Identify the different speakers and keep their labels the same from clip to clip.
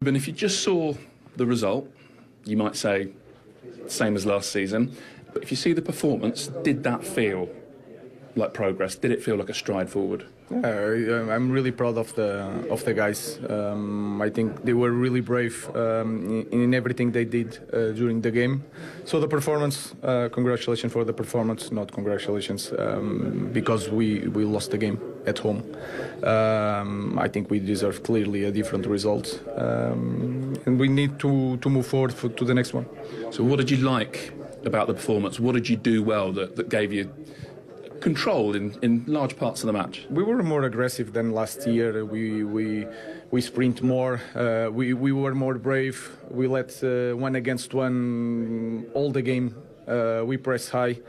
Speaker 1: But if you just saw the result, you might say, same as last season. But if you see the performance, did that feel like progress? Did it feel like a stride forward?
Speaker 2: Yeah, I'm really proud of the guys. I think they were really brave in everything they did during the game. So the performance, congratulations for the performance, not congratulations because we lost the game at home. I think we deserve clearly a different result, and we need to move forward to the next one.
Speaker 1: So what did you like about the performance? What did you do well that gave you control in large parts of the match?
Speaker 2: We were more aggressive than last year. We sprint more. We were more brave. We let one against one all the game. We press high,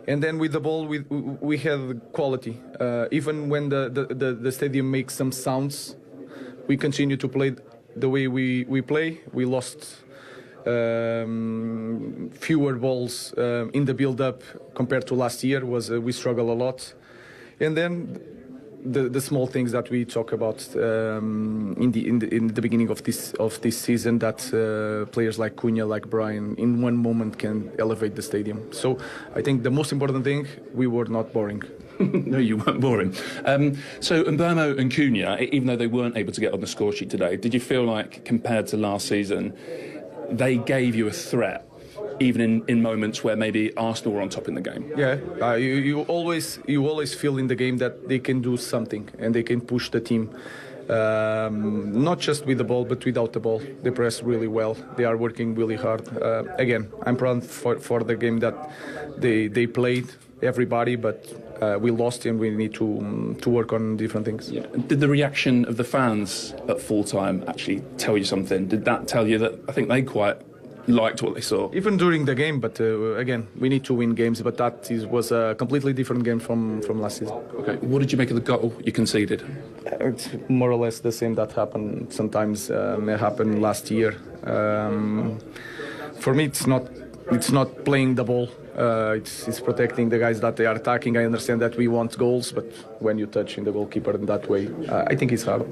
Speaker 2: and then with the ball we had quality. Even when the stadium makes some sounds, we continue to play the way we play. We lost fewer balls in the build-up compared to last year. We struggle a lot, and then the small things that we talk about in the beginning of this season, that players like Cunha, like Brian, in one moment can elevate the stadium. So I think the most important thing, we were not boring.
Speaker 1: No, you weren't boring. So Mbeumo and Cunha, even though they weren't able to get on the score sheet today, did you feel like compared to last season, they gave you a threat, even in moments where maybe Arsenal were on top in the game?
Speaker 2: Yeah, you always feel in the game that they can do something and they can push the team, not just with the ball but without the ball. They press really well. They are working really hard. Again, I'm proud for the game that they played, everybody, but we lost and we need to work on different things.
Speaker 1: Yeah. Did the reaction of the fans at full time actually tell you something? Did that tell you that I think they quite liked what they saw?
Speaker 2: Even during the game, but again, we need to win games, but was a completely different game from last season.
Speaker 1: Okay, what did you make of the goal you conceded?
Speaker 2: It's more or less the same that happened sometimes. It happened last year. For me, it's not playing the ball. It's protecting the guys that they are attacking. I understand that we want goals, but when you touch in the goalkeeper in that way, I think it's hard.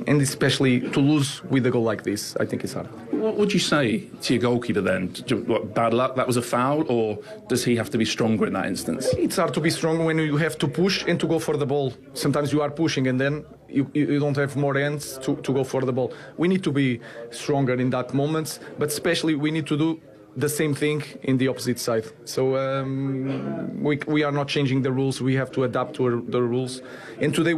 Speaker 2: And especially to lose with a goal like this, I think it's hard.
Speaker 1: What would you say to your goalkeeper then? What, bad luck, that was a foul, or does he have to be stronger in that instance?
Speaker 2: It's hard to be strong when you have to push and to go for the ball. Sometimes you are pushing and then you don't have more hands to go for the ball. We need to be stronger in that moment, but especially we need to do the same thing in the opposite side. So we are not changing the rules. We have to adapt to the rules. And today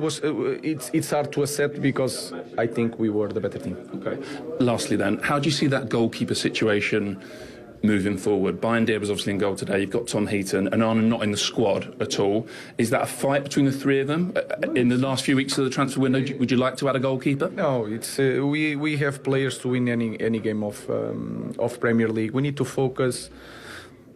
Speaker 2: it's hard to accept because I think we were the better team.
Speaker 1: Okay. Lastly then, how do you see that goalkeeper situation moving forward? Bindier was obviously in goal today. You've got Tom Heaton and Arnon not in the squad at all. Is that a fight between the three of them? In the last few weeks of the transfer window, would you like to add a goalkeeper?
Speaker 2: No, it's we have players to win any game of Premier League. We need to focus.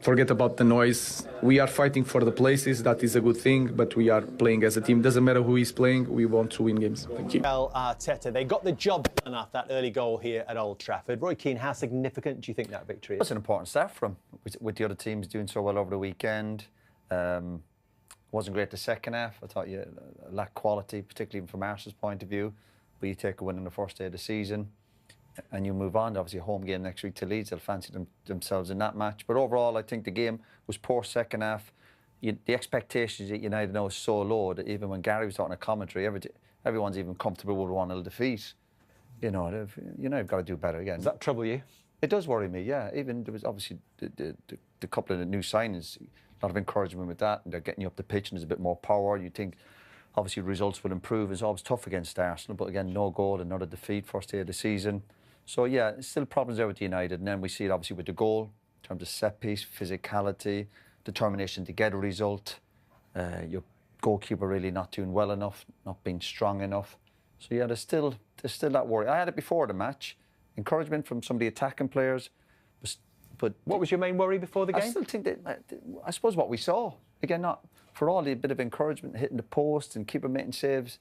Speaker 2: Forget about the noise. We are fighting for the places. That is a good thing, but we are playing as a team. Doesn't matter who is playing. We want to win games.
Speaker 1: Thank you.
Speaker 3: Arteta, they got the job done after that early goal here at Old Trafford. Roy Keane, how significant do you think that victory is?
Speaker 4: It's an important start for him, with the other teams doing so well over the weekend. Wasn't great the second half. I thought you lacked quality, particularly from Arsenal's point of view. But you take a win in the first day of the season, and you move on. Obviously, a home game next week to Leeds. They'll fancy themselves in that match. But overall, I think the game was poor second half. The expectations at United now is so low that even when Gary was talking a commentary, everyone's even comfortable with 1-0 defeat. You know, you've got to do better again.
Speaker 3: Does that trouble you?
Speaker 4: It does worry me, yeah. Even there was obviously the couple of the new signings, a lot of encouragement with that. And they're getting you up the pitch and there's a bit more power. You think, obviously, results will improve. It's always tough against Arsenal. But again, no goal, another defeat, first day of the season. So, yeah, still problems there with United. And then we see it, obviously, with the goal, in terms of set piece, physicality, determination to get a result. Your goalkeeper really not doing well enough, not being strong enough. So, yeah, there's still that worry. I had it before the match. Encouragement from some of the attacking players. But
Speaker 3: what was your main worry before the game?
Speaker 4: I still think that, I suppose what we saw, again, not for all the bit of encouragement, hitting the post and keeper making saves,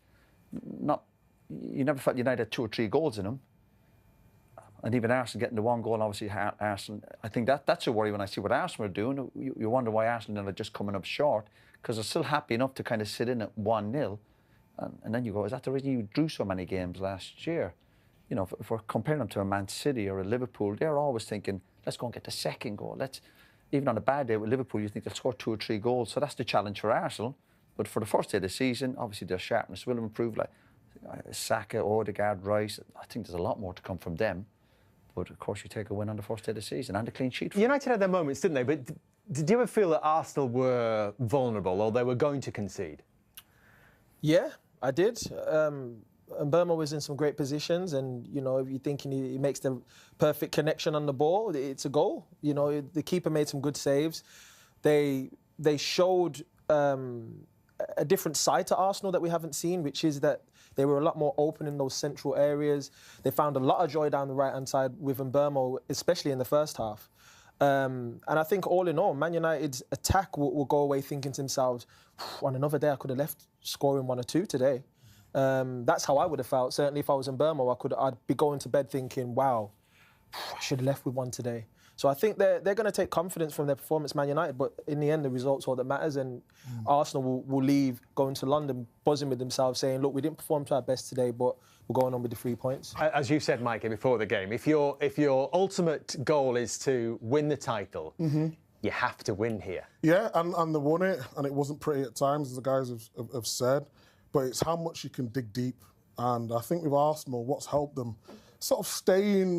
Speaker 4: you never felt United had 2 or 3 goals in them. And even Arsenal getting the 1 goal, obviously, Arsenal, I think that's a worry when I see what Arsenal are doing. You wonder why Arsenal are just coming up short, because they're still happy enough to kind of sit in at 1-0. And then you go, is that the reason you drew so many games last year? you know, if we're comparing them to a Man City or a Liverpool, they're always thinking, let's go and get the second goal. Even on a bad day with Liverpool, you think they'll score 2 or 3 goals. So that's the challenge for Arsenal. But for the first day of the season, obviously their sharpness will improve. Like Saka, Odegaard, Rice, I think there's a lot more to come from them. But of course, you take a win on the first day of the season and a clean sheet.
Speaker 3: United had their moments, didn't they? But did you ever feel that Arsenal were vulnerable or they were going to concede?
Speaker 5: Yeah, I did. And Burma was in some great positions, and you know, if you're thinking he makes the perfect connection on the ball, it's a goal. You know, the keeper made some good saves. They showed a different side to Arsenal that we haven't seen, which is that they were a lot more open in those central areas. They found a lot of joy down the right-hand side with Mbeumo, especially in the first half. And I think all in all, Man United's attack will go away thinking to themselves, on another day I could have left scoring 1 or 2 today. That's how I would have felt. Certainly if I was in Burma, I'd be going to bed thinking, wow, I should have left with 1 today. So I think they're going to take confidence from their performance, Man United, but in the end, the result's all that matters, and Arsenal will leave going to London buzzing with themselves, saying, look, we didn't perform to our best today, but we're going on with the 3 points.
Speaker 3: As you said, Mike, before the game, if your ultimate goal is to win the title, you have to win here.
Speaker 6: Yeah, and they won it, and it wasn't pretty at times, as the guys have said, but it's how much you can dig deep. And I think with Arsenal, what's helped them sort of stay in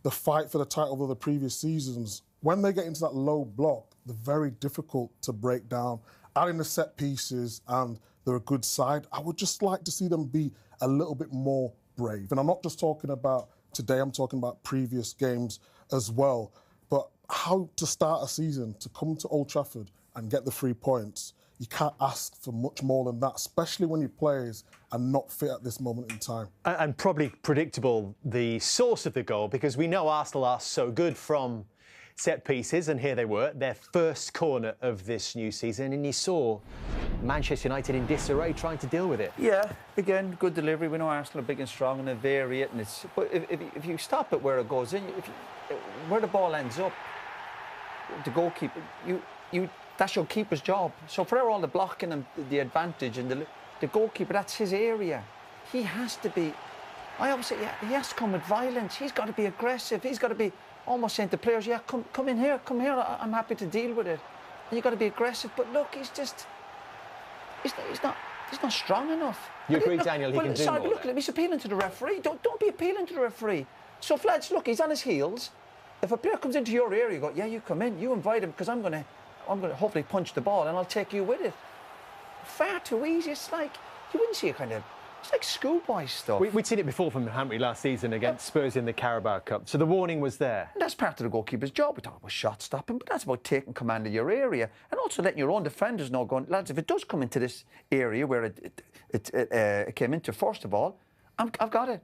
Speaker 6: the fight for the title of the previous seasons, when they get into that low block, they're very difficult to break down. Adding the set pieces, and they're a good side. I would just like to see them be a little bit more brave. And I'm not just talking about today, I'm talking about previous games as well. But how to start a season, to come to Old Trafford and get the 3 points, you can't ask for much more than that, especially when your players are not fit at this moment in time.
Speaker 3: And probably predictable, the source of the goal, because we know Arsenal are so good from set pieces, and here they were, their first corner of this new season, and you saw Manchester United in disarray trying to deal with it.
Speaker 4: Yeah, again, good delivery. We know Arsenal are big and strong and they vary it. But if you stop it where it goes in, where the ball ends up, the goalkeeper, that's your keeper's job. So for all the blocking and the advantage, and the goalkeeper, that's his area. He has to be, I always say, yeah, he has to come with violence. He's got to be aggressive. He's got to be almost saying to players, yeah, come in here, I'm happy to deal with it. And you've got to be aggressive. But look, he's not strong enough.
Speaker 3: You agree, Daniel, he can do more?
Speaker 4: Look at him, he's appealing to the referee. Don't be appealing to the referee. So, lads, look, he's on his heels. If a player comes into your area, you go, yeah, you come in, you invite him, because I'm going to hopefully punch the ball and I'll take you with it. Far too easy. It's like, you wouldn't see it's like schoolboy stuff.
Speaker 3: We'd seen it before from Hampton last season against Spurs in the Carabao Cup, so the warning was there.
Speaker 4: And that's part of the goalkeeper's job. We talk about shot stopping, but that's about taking command of your area and also letting your own defenders know, going, lads, if it does come into this area where it came into, first of all, I've got it.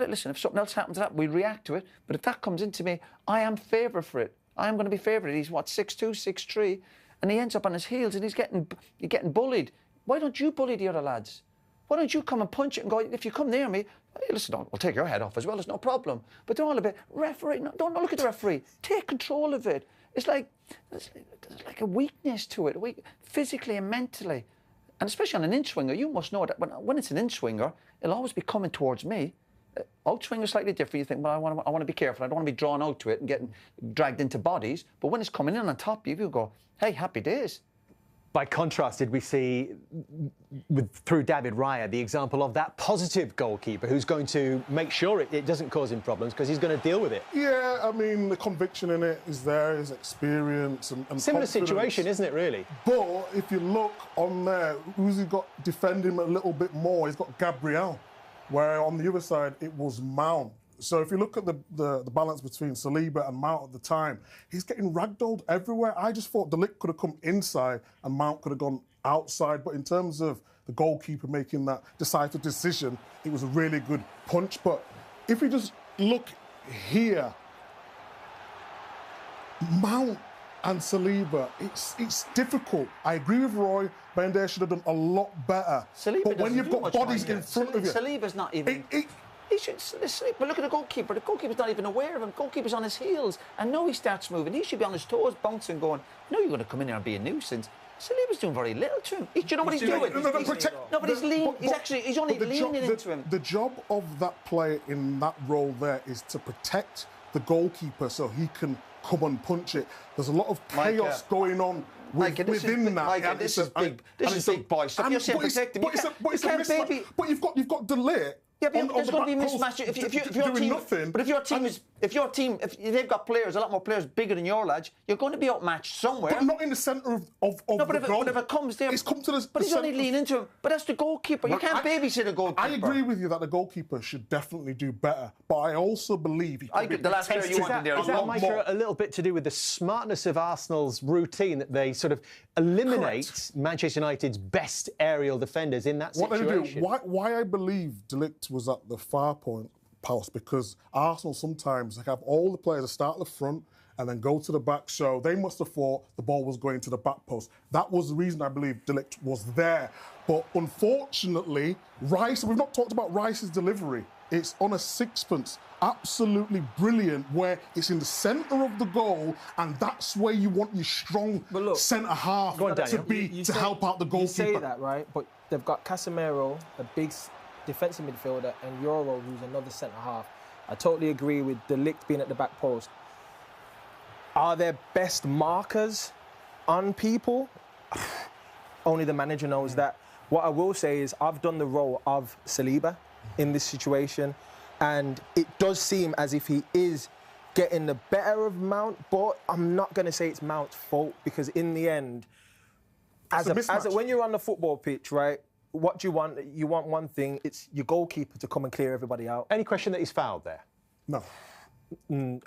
Speaker 4: Listen, if something else happens to that, we react to it. But if that comes into me, I am favoured for it. I am going to be favoured. He's, 6'2", 6'3", and he ends up on his heels and he's getting bullied. Why don't you bully the other lads? Why don't you come and punch it and go, if you come near me, hey, listen, I'll take your head off as well, it's no problem. But they're all a bit, referee, no, don't look at the referee. Take control of it. It's like a weakness to it, physically and mentally. And especially on an in-swinger, you must know that when it's an in-swinger, it'll always be coming towards me. Out-swinger is slightly different. You think, well, I want to be careful. I don't want to be drawn out to it and getting dragged into bodies. But when it's coming in on top of you, you go, hey, happy days.
Speaker 3: By contrast, did we see, through David Raya, the example of that positive goalkeeper who's going to make sure it doesn't cause him problems because he's going to deal with it?
Speaker 6: Yeah, I mean, the conviction in it is there, his experience and
Speaker 3: similar
Speaker 6: confidence.
Speaker 3: situation, isn't it, really?
Speaker 6: But if you look on there, who's he got defending him a little bit more? He's got Gabriel, where on the other side, it was Mount. So if you look at the balance between Saliba and Mount at the time, he's getting ragdolled everywhere. I just thought De Ligt could have come inside and Mount could have gone outside. But in terms of the goalkeeper making that decisive decision, it was a really good punch. But if you just look here, Mount and Saliba, it's difficult. I agree with Roy. Bender should have done a lot better.
Speaker 4: Saliba
Speaker 6: but when you've got bodies in front of you...
Speaker 4: Saliba's not even... He should sleep. But look at the goalkeeper. The goalkeeper's not even aware of him. The goalkeeper's on his heels. And now he starts moving. He should be on his toes, bouncing, going, no, you're going to come in here and be a nuisance. Saliba's doing very little to him. Do you know what he's doing? But he's lean. He's only leaning into him.
Speaker 6: The job of that player in that role there is to protect the goalkeeper so he can come and punch it. There's a lot of chaos going on within that.
Speaker 4: Micah, this is big boy stuff. You're saying protect him.
Speaker 6: But you've got delay.
Speaker 4: Yeah, but there's going to be mismatch. If your team, if they've got players, a lot more players bigger than your lads, you're going to be outmatched somewhere.
Speaker 6: But not in the centre of the goal.
Speaker 4: But if it comes there,
Speaker 6: it's come to the.
Speaker 4: But he's only leaning into him. But that's the goalkeeper. You can't babysit a goalkeeper.
Speaker 6: I agree with you that the goalkeeper should definitely do better, but I also believe he could be
Speaker 4: the last player you wanted there.
Speaker 3: Is that, Micah, a little bit to do with the smartness of Arsenal's routine that they sort of eliminate Manchester United's best aerial defenders in that situation?
Speaker 6: What they do? Why I believe De Ligt was at the far post, because Arsenal sometimes have all the players that start at the front and then go to the back. So they must have thought the ball was going to the back post. That was the reason I believe De Ligt was there. But unfortunately, Rice, we've not talked about Rice's delivery. It's on a sixpence, absolutely brilliant, where it's in the centre of the goal, and that's where you want your strong centre half to be to help out the goalkeeper.
Speaker 5: You say that, right? But they've got Casemiro, a big defensive midfielder, and Euro, who's another centre half. I totally agree with De Ligt being at the back post. Are there best markers on people? Only the manager knows that. What I will say is I've done the role of Saliba in this situation, and it does seem as if he is getting the better of Mount, but I'm not going to say it's Mount's fault, because in the end, when you're on the football pitch, right, what do you want? You want one thing, it's your goalkeeper to come and clear everybody out.
Speaker 3: Any question that he's fouled there?
Speaker 6: No.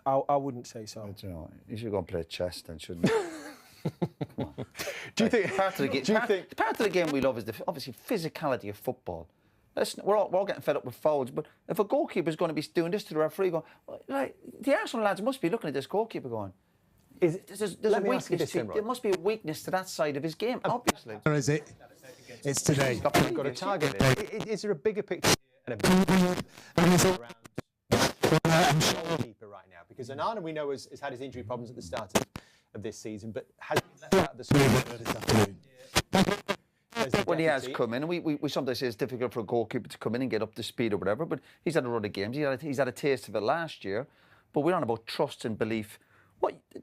Speaker 5: I wouldn't say so.
Speaker 4: You know, you should go and play chess then, shouldn't you?
Speaker 3: Do you think?
Speaker 4: Part of the game we love is obviously physicality of football. We're all getting fed up with fouls, but if a goalkeeper's going to be doing this to the referee, going, like, the Arsenal lads must be looking at this goalkeeper going, there's a weakness. There must be a weakness to that side of his game, obviously.
Speaker 7: Or is it? It's today.
Speaker 3: He's got a target. Is there a bigger picture here and a bigger around goalkeeper right now? Because Onana, we know, has had his injury problems at the start of this season, but has left out of the squad.
Speaker 4: When he has come in, we sometimes say it's difficult for a goalkeeper to come in and get up to speed or whatever, but he's had a run of games. He's had a taste of it last year, but we're on about trust and belief.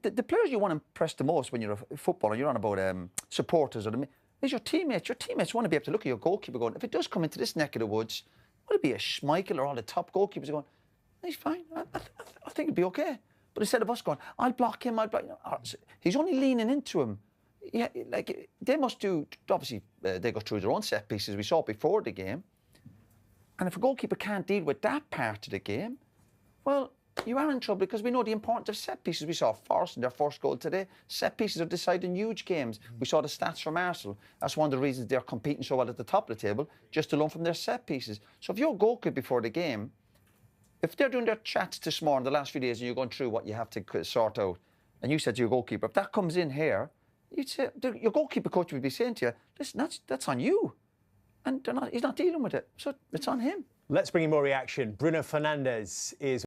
Speaker 4: The players you want to impress the most when you're a footballer, you're on about supporters, is your teammates. Your teammates want to be able to look at your goalkeeper going, if it does come into this neck of the woods, would it be a Schmeichel or all the top goalkeepers going, he's fine, I think it'd be okay. But instead of us going, I'll block him, he's only leaning into him. Yeah, like, they must do, obviously, they go through their own set pieces. We saw it before the game. And if a goalkeeper can't deal with that part of the game, well, you are in trouble, because we know the importance of set pieces. We saw Forest in their first goal today. Set pieces are deciding huge games. We saw the stats from Arsenal. That's one of the reasons they're competing so well at the top of the table, just to learn from their set pieces. So if you're a goalkeeper before the game, if they're doing their chats this morning, the last few days, and you're going through what you have to sort out, and you said to your goalkeeper, if that comes in here, you'd say, your goalkeeper coach would be saying to you, listen, that's on you. And he's not dealing with it. So it's on him.
Speaker 3: Let's bring in more reaction. Bruno Fernandes is